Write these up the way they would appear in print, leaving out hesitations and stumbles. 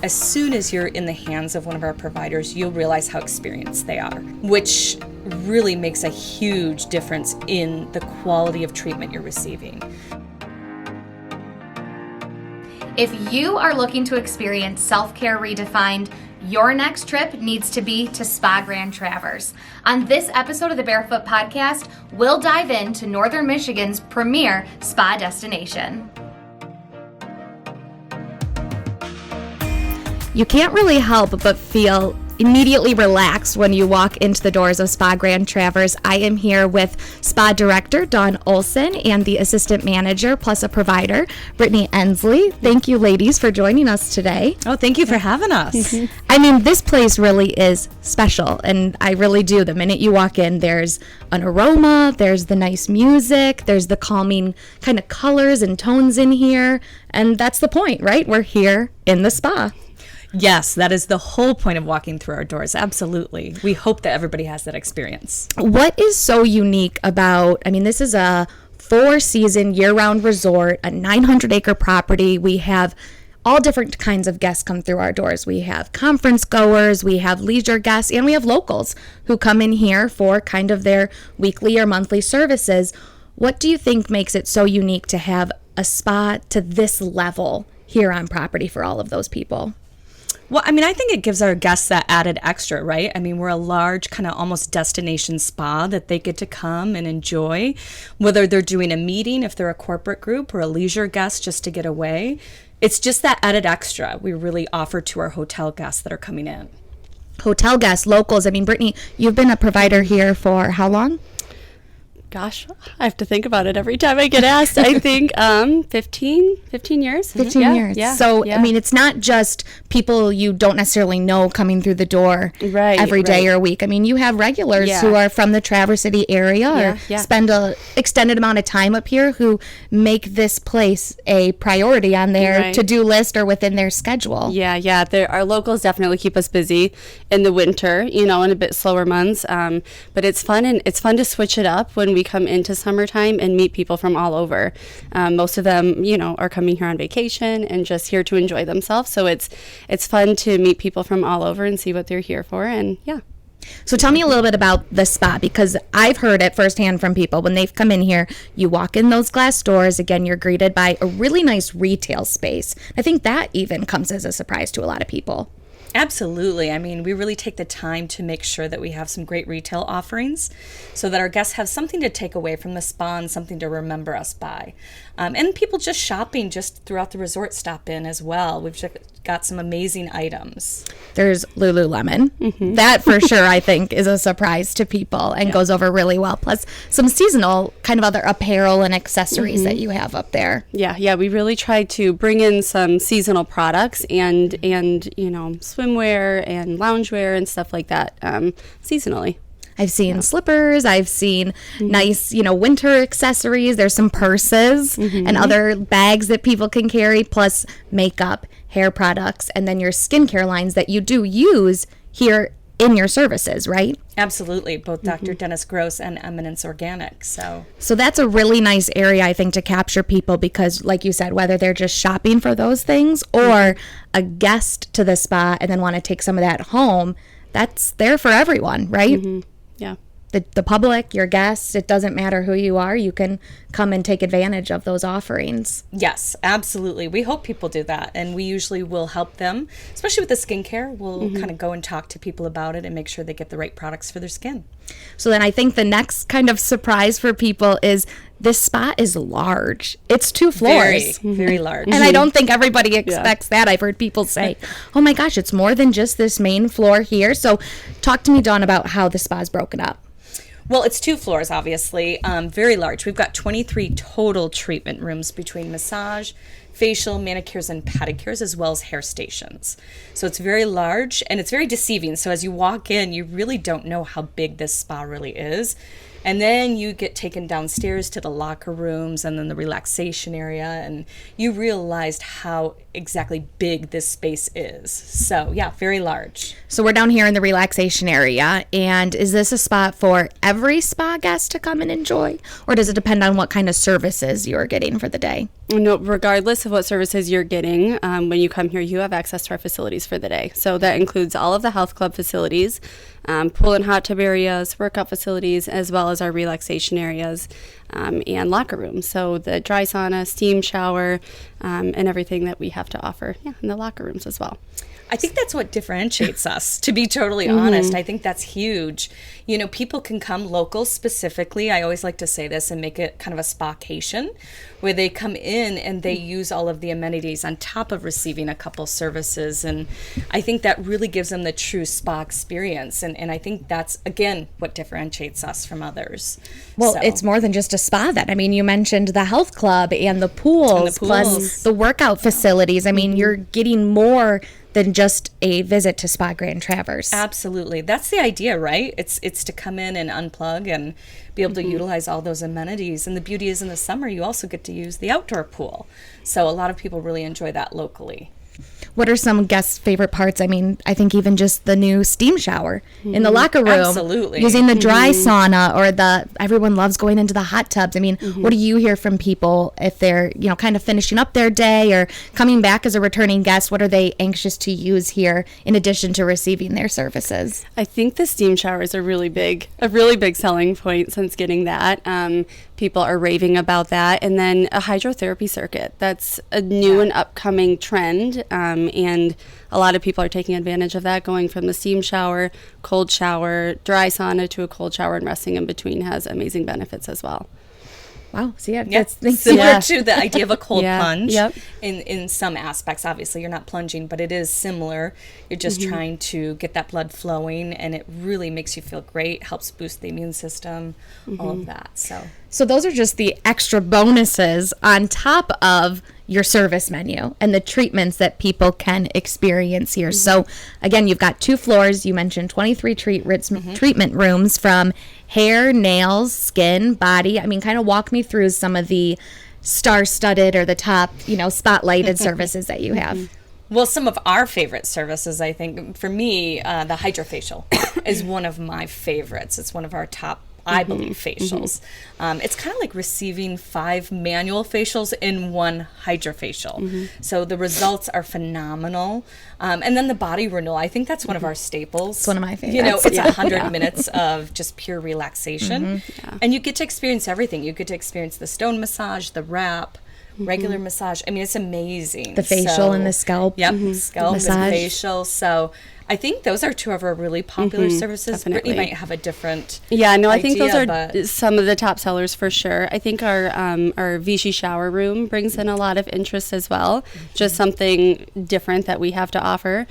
as soon as you're in the hands of one of our providers, you'll realize how experienced they are, which really makes a huge difference in the quality of treatment you're receiving. If you are looking to experience self-care redefined, your next trip needs to be to Spa Grand Traverse. On this episode of the Barefoot Podcast, we'll dive into Northern Michigan's premier spa destination. You can't really help but feel immediately relaxed when you walk into the doors of Spa Grand Traverse. I am here with Spa Director Dawn Olson and the Assistant Manager plus a provider, Brittany Ensley. Thank you, ladies, for joining us today. Oh, thank you for having us. Mm-hmm. I mean, this place really is special, and I really do. The minute you walk in, there's an aroma, there's the nice music, there's the calming kind of colors and tones in here, and that's the point, right? We're here in the spa. Yes, that is the whole point of walking through our doors. Absolutely. We hope that everybody has that experience. What is so unique about, this is a 4-season year-round resort, a 900-acre property. We have all different kinds of guests come through our doors. We have conference goers, we have leisure guests, and we have locals who come in here for kind of their weekly or monthly services. What do you think makes it so unique to have a spa to this level here on property for all of those people? Well, I think it gives our guests that added extra, right? We're a large kind of almost destination spa that they get to come and enjoy, whether they're doing a meeting, if they're a corporate group, or a leisure guest just to get away. It's just that added extra we really offer to our hotel guests that are coming in. Hotel guests, locals. Brittany, you've been a provider here for how long? Gosh, I have to think about it every time I get asked. I think 15 years. 15 years. Yeah, so, yeah. It's not just people you don't necessarily know coming through the door every day or week. You have regulars who are from the Traverse City area or spend an extended amount of time up here who make this place a priority on their to-do list or within their schedule. Yeah. Our locals definitely keep us busy in the winter, in a bit slower months. But it's fun, and it's fun to switch it up when we come into summertime and meet people from all over. Most of them, are coming here on vacation and just here to enjoy themselves. So it's fun to meet people from all over and see what they're here for. And yeah. So tell me a little bit about the spa, because I've heard it firsthand from people. When they've come in here, you walk in those glass doors, again, you're greeted by a really nice retail space. I think that even comes as a surprise to a lot of people. Absolutely. We really take the time to make sure that we have some great retail offerings so that our guests have something to take away from the spa and something to remember us by. And people just shopping just throughout the resort stop in as well. We've got some amazing items. There's Lululemon. Mm-hmm. That for sure, I think, is a surprise to people and goes over really well. Plus some seasonal kind of other apparel and accessories that you have up there. Yeah. We really try to bring in some seasonal products and swimwear and loungewear and stuff like that seasonally. I've seen slippers. I've seen nice, winter accessories. There's some purses and other bags that people can carry, plus makeup, hair products, and then your skincare lines that you do use here in your services, right? Absolutely. Both Dr. Dennis Gross and Eminence Organic. So that's a really nice area, I think, to capture people because, like you said, whether they're just shopping for those things or a guest to the spa and then want to take some of that home, that's there for everyone, right? Mm-hmm. Yeah. The public, your guests, it doesn't matter who you are, you can come and take advantage of those offerings. Yes, absolutely. We hope people do that, and we usually will help them, especially with the skincare. We'll kind of go and talk to people about it and make sure they get the right products for their skin. So then I think the next kind of surprise for people is this spa is large. It's 2 floors. Very large. And I don't think everybody expects that. I've heard people say, oh my gosh, it's more than just this main floor here. So talk to me, Dawn, about how the spa is broken up. Well, it's 2 floors, obviously, very large. We've got 23 total treatment rooms between massage, facial, manicures, and pedicures, as well as hair stations. So it's very large, and it's very deceiving. So as you walk in, you really don't know how big this spa really is. And then you get taken downstairs to the locker rooms and then the relaxation area, and you realized how exactly big this space is. So yeah, very large. So we're down here in the relaxation area, and is this a spot for every spa guest to come and enjoy, or does it depend on what kind of services you're getting for the day? No, regardless of what services you're getting, when you come here, you have access to our facilities for the day. So that includes all of the health club facilities, pool and hot tub areas, workout facilities, as well as our relaxation areas and locker rooms. So the dry sauna, steam shower, and everything that we have to offer in the locker rooms as well. I think that's what differentiates us, to be totally honest. I think that's huge. You know, people can come local specifically. I always like to say this and make it kind of a spacation, where they come in and they use all of the amenities on top of receiving a couple services. And I think that really gives them the true spa experience. And I think that's, again, what differentiates us from others. Well, So- it's more than just a spa then. I mean, you mentioned the health club and the pools, plus the workout facilities. I mean, you're getting more than just a visit to Spa Grand Traverse. Absolutely. That's the idea, right? It's to come in and unplug and be able to utilize all those amenities. And the beauty is in the summer, you also get to use the outdoor pool. So a lot of people really enjoy that locally. What are some guests' favorite parts? I mean, I think even just the new steam shower in the locker room. Absolutely. Using the dry sauna, or everyone loves going into the hot tubs. I mean, what do you hear from people if they're, kind of finishing up their day or coming back as a returning guest? What are they anxious to use here in addition to receiving their services? I think the steam shower is a really big selling point since getting that. People are raving about that. And then a hydrotherapy circuit. That's a new and upcoming trend. And a lot of people are taking advantage of that, going from the steam shower, cold shower, dry sauna to a cold shower, and resting in between has amazing benefits as well. Wow. So That's similar to the idea of a cold plunge. Yep. In some aspects, obviously, you're not plunging, but it is similar. You're just trying to get that blood flowing, and it really makes you feel great, helps boost the immune system, all of that. So those are just the extra bonuses on top of your service menu and the treatments that people can experience here. So again, you've got 2 floors. You mentioned 23 treatment rooms, from hair, nails, skin, body. I mean, kind of walk me through some of the star-studded or the top, spotlighted services that you have. Well, some of our favorite services, I think, for me, the hydrofacial is one of my favorites. It's one of our top, I believe, facials. It's kind of like receiving 5 manual facials in one hydrofacial. So the results are phenomenal. And then the body renewal, I think that's one of our staples. It's one of my favorites. It's 100 minutes of just pure relaxation. And you get to experience everything. You get to experience the stone massage, the wrap, regular massage. I mean, it's amazing. The facial and the scalp. Yep, scalp massage. and facial. So I think those are 2 of our really popular services. Definitely. Brittany might have a different I think those are but some of the top sellers for sure. I think our Vichy shower room brings in a lot of interest as well. Just something different that we have to offer.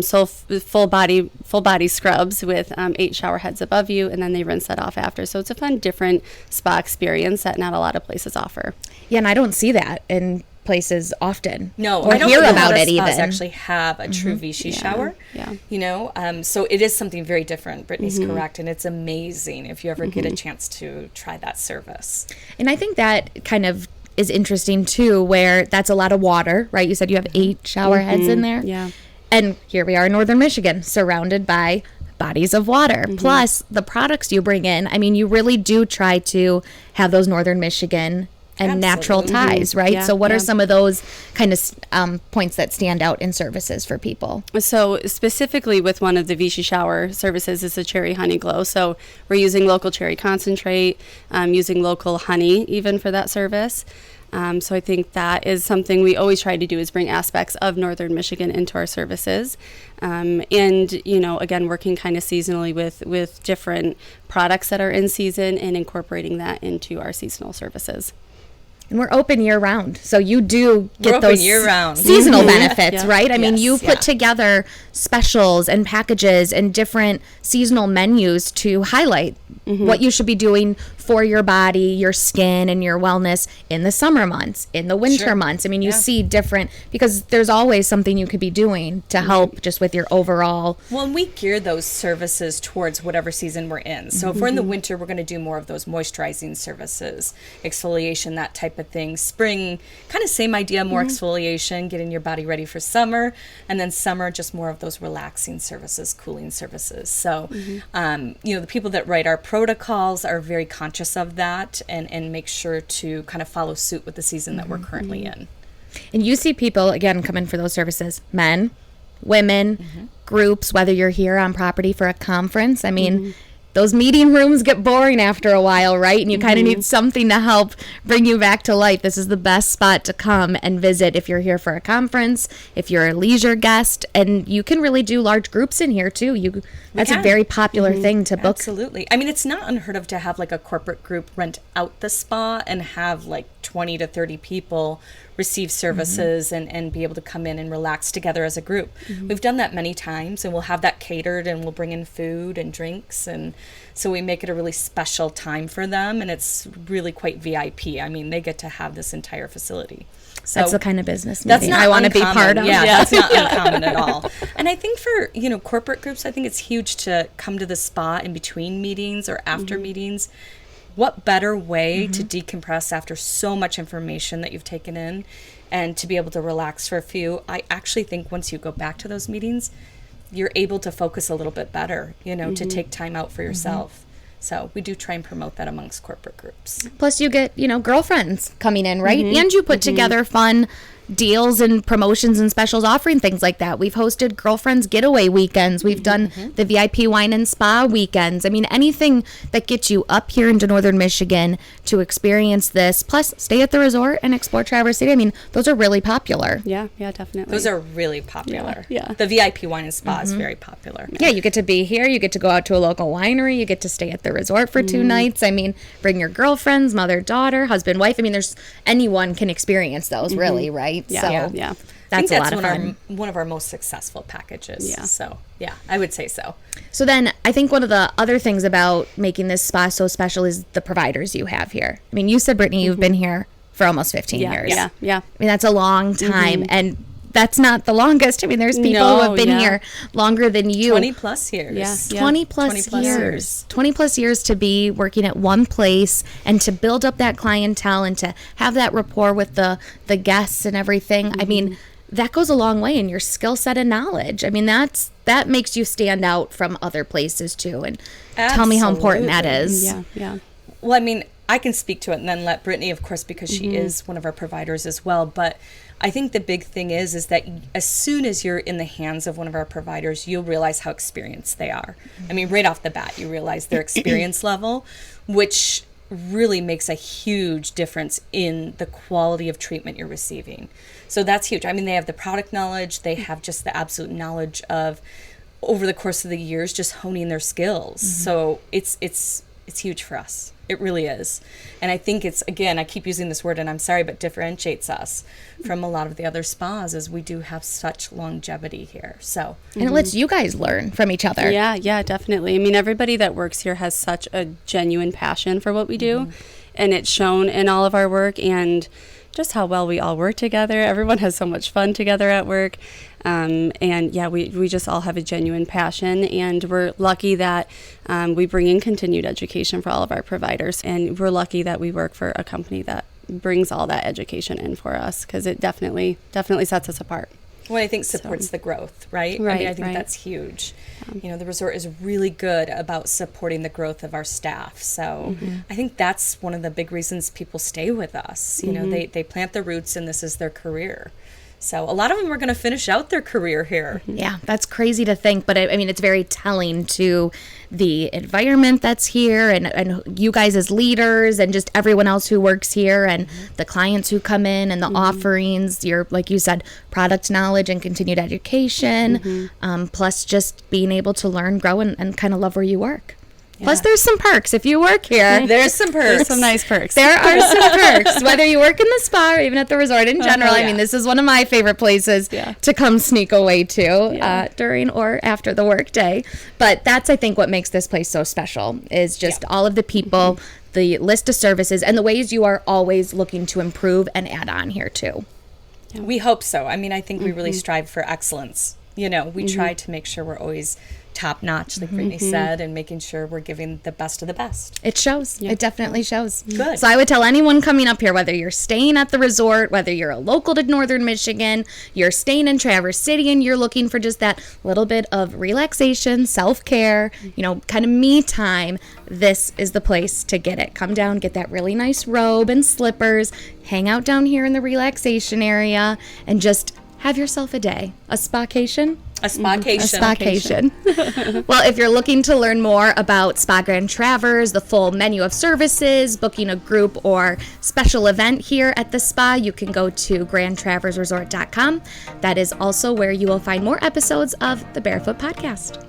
So full body scrubs with 8 shower heads above you, and then they rinse that off after. So it's a fun, different spa experience that not a lot of places offer. Yeah, and I don't see that in places often. No, or I don't hear think a about lot of it spas even. actually have a true Vichy shower. Yeah. So it is something very different. Brittany's correct, and it's amazing if you ever get a chance to try that service. And I think that kind of is interesting too, where that's a lot of water, right? You said you have 8 shower heads in there. Yeah. And here we are in Northern Michigan, surrounded by bodies of water. Plus the products you bring in. I mean, you really do try to have those Northern Michigan and natural ties, right? Yeah, so what are some of those kind of points that stand out in services for people? So specifically with one of the Vichy shower services is the cherry honey glow. So we're using local cherry concentrate, using local honey even for that service. So I think that is something we always try to do, is bring aspects of Northern Michigan into our services. And, again, working kind of seasonally with different products that are in season and incorporating that into our seasonal services. And we're open year round. So you do get those year-round. seasonal benefits, right? I mean, Yes, you put together specials and packages and different seasonal menus to highlight what you should be doing for your body, your skin, and your wellness in the summer months, in the winter months. I mean, you see different, because there's always something you could be doing to help just with your overall. Well, and we gear those services towards whatever season we're in. So if we're in the winter, we're going to do more of those moisturizing services, exfoliation, that type of thing. Spring, kind of same idea, more exfoliation, getting your body ready for summer. And then summer, just more of those relaxing services, cooling services. So, the people that write our protocols are very conscious conscious of that and make sure to kind of follow suit with the season that we're currently in. And you see people, again, come in for those services, men, women, groups, whether you're here on property for a conference. I mean, those meeting rooms get boring after a while, right? And you kind of need something to help bring you back to life. This is the best spot to come and visit if you're here for a conference, if you're a leisure guest, and you can really do large groups in here too. That's a very popular thing to book. Absolutely. I mean, it's not unheard of to have like a corporate group rent out the spa and have like 20 to 30 people receive services and be able to come in and relax together as a group. We've done that many times, and we'll have that catered, and we'll bring in food and drinks, and so we make it a really special time for them, and it's really quite VIP. I mean, they get to have this entire facility. So That's the kind of business that's meeting not I want to be uncommon. part of. Yeah, that's not uncommon at all. And I think for, corporate groups, I think it's huge to come to the spa in between meetings or after meetings. What better way to decompress after so much information that you've taken in and to be able to relax for a few? I actually think once you go back to those meetings, you're able to focus a little bit better, to take time out for yourself. So we do try and promote that amongst corporate groups. Plus you get, girlfriends coming in, right? And you put together fun deals and promotions and specials offering things like that. We've hosted girlfriends getaway weekends. We've done the VIP wine and spa weekends. I mean, anything that gets you up here into Northern Michigan to experience this, plus stay at the resort and explore Traverse City. I mean, those are really popular. Yeah, definitely. Those are really popular. Yeah. The VIP wine and spa is very popular. Yeah, you get to be here. You get to go out to a local winery. You get to stay at the resort for 2 nights. I mean, bring your girlfriends, mother, daughter, husband, wife. I mean, anyone can experience those, really, right? Yeah, So yeah. that's a lot of fun. One of our most successful packages. Yeah. So, yeah, I would say so. So then I think one of the other things about making this spa so special is the providers you have here. I mean, you said, Brittany, you've been here for almost 15 years. Yeah. I mean, that's a long time. And that's not the longest. I mean, there's people who have been here longer than you. 20 plus years. Yeah. 20 plus years. 20 plus years to be working at one place and to build up that clientele and to have that rapport with the guests and everything. I mean, that goes a long way in your skill set and knowledge. I mean, that makes you stand out from other places too. And tell me how important that is. Yeah. Well, I mean, I can speak to it and then let Brittany, of course, because she is one of our providers as well. But I think the big thing is that as soon as you're in the hands of one of our providers, you'll realize how experienced they are. I mean, right off the bat, you realize their experience level, which really makes a huge difference in the quality of treatment you're receiving. So that's huge. I mean, they have the product knowledge. They have just the absolute knowledge of, over the course of the years, just honing their skills. So it's huge for us. It really is. And I think it's, again, I keep using this word and I'm sorry, but differentiates us from a lot of the other spas as we do have such longevity here. So, And it lets you guys learn from each other. Yeah, definitely. I mean, everybody that works here has such a genuine passion for what we do, and it's shown in all of our work and just how well we all work together. Everyone has so much fun together at work. And yeah, we just all have a genuine passion, and we're lucky that we bring in continued education for all of our providers, and we're lucky that we work for a company that brings all that education in for us, because it definitely sets us apart. Well, I think supports the growth, right? I mean, I think that's huge. The resort is really good about supporting the growth of our staff. So I think that's one of the big reasons people stay with us. They plant their roots and this is their career. So a lot of them are going to finish out their career here. Yeah, that's crazy to think. But I mean, it's very telling to the environment that's here and you guys as leaders and just everyone else who works here and the clients who come in and the offerings, your, like you said, product knowledge and continued education, plus just being able to learn, grow, and kind of love where you work. Yeah. Plus, there's some perks if you work here. There's some perks. There's some nice perks. There are some perks, whether you work in the spa or even at the resort in general. I mean, this is one of my favorite places to come sneak away to during or after the work day. But that's, I think, what makes this place so special is just all of the people, the list of services, and the ways you are always looking to improve and add on here, too. We hope so. I mean, I think we really strive for excellence. We try to make sure we're always top notch, like Brittany said, and making sure we're giving the best of the best. It shows. It definitely shows. Good. So I would tell anyone coming up here, whether you're staying at the resort, whether you're a local to Northern Michigan, you're staying in Traverse City and you're looking for just that little bit of relaxation, self-care, kind of me time, this is the place to get it. Come down, get that really nice robe and slippers, hang out down here in the relaxation area, and just have yourself a day. A spacation? A spacation. A spacation. Well, if you're looking to learn more about Spa Grand Traverse, the full menu of services, booking a group or special event here at the spa, you can go to grandtraverseresort.com. That is also where you will find more episodes of the Barefoot Podcast.